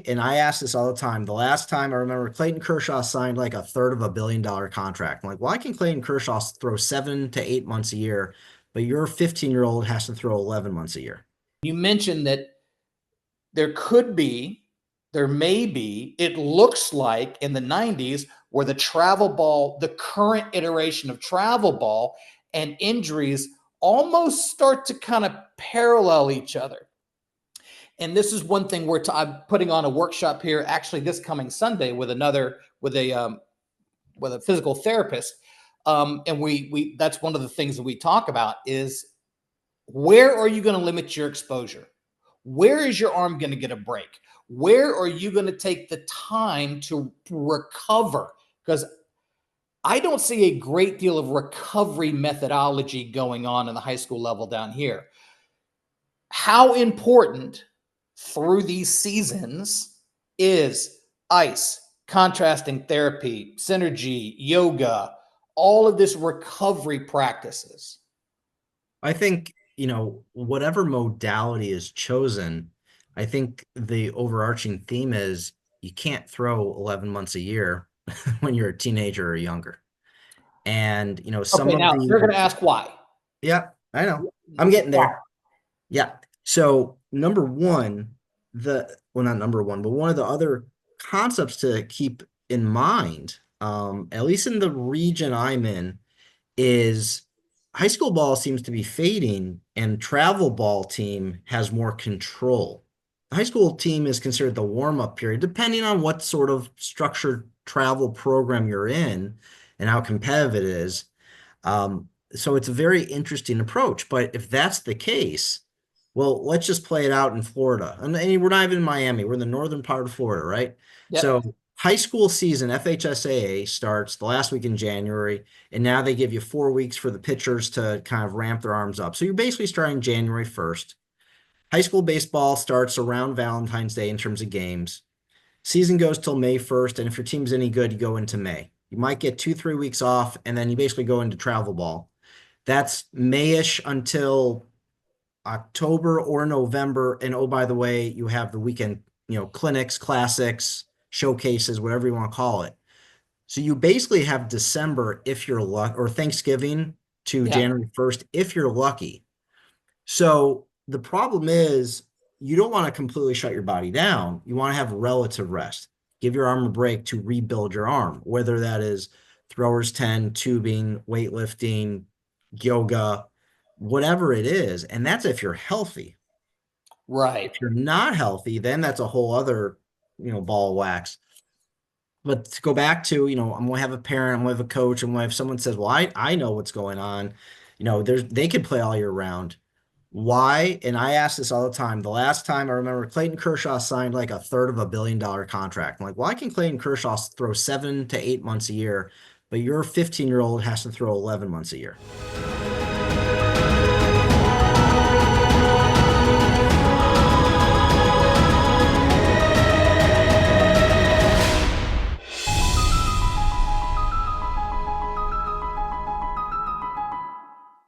and I ask this all the time, the last time I remember Clayton Kershaw signed like a third of $1 billion contract. I'm like, why can Clayton Kershaw throw 7 to 8 months a year, but your 15-year-old has to throw 11 months a year? You mentioned that there could be, there may be, it looks like in the 90s where the travel ball, the current iteration of travel ball and injuries almost start to kind of parallel each other. And this is one thing where I'm putting on a workshop here, actually this coming Sunday with a physical therapist. And we that's one of the things that we talk about is where are you going to limit your exposure? Where is your arm going to get a break? Where are you going to take the time to recover? Because I don't see a great deal of recovery methodology going on in the high school level down here. How important through these seasons is ice, contrasting therapy, synergy, yoga, all of this recovery practices? I think, whatever modality is chosen, I think the overarching theme is you can't throw 11 months a year when you're a teenager or younger. And, some Okay, of now you're going the, to ask why. yeah, I know. I'm getting there. Yeah. So number one, not number one, but one of the other concepts to keep in mind, at least in the region I'm in, is high school ball seems to be fading and travel ball team has more control. The high school team is considered the warm-up period, depending on what sort of structured travel program you're in and how competitive it is. So it's a very interesting approach. But if that's the case, well, let's just play it out in Florida. And we're not even in Miami. We're in the northern part of Florida, right? Yep. So high school season, FHSAA starts the last week in January, and now they give you 4 weeks for the pitchers to kind of ramp their arms up. So you're basically starting January 1st. High school baseball starts around Valentine's Day in terms of games. Season goes till May 1st, and if your team's any good, you go into May. You might get 2, 3 weeks off, and then you basically go into travel ball. That's Mayish until October or November. And oh, by the way, you have the weekend, clinics, classics, showcases, whatever you want to call it. So you basically have December if you're lucky, or Thanksgiving to Yeah. January 1st if you're lucky. So the problem is you don't want to completely shut your body down. You want to have relative rest. Give your arm a break to rebuild your arm, whether that is throwers 10, tubing, weightlifting, yoga, whatever it is. And that's if you're healthy. Right. If you're not healthy, then that's a whole other, ball of wax. But to go back to, I'm gonna have a parent, I'm gonna have a coach, and if someone says, well, I know what's going on, they could play all year round. Why? And I ask this all the time. The last time I remember Clayton Kershaw signed like a third of $1 billion contract. I'm like, why can Clayton Kershaw throw 7 to 8 months a year, but your 15-year-old has to throw 11 months a year?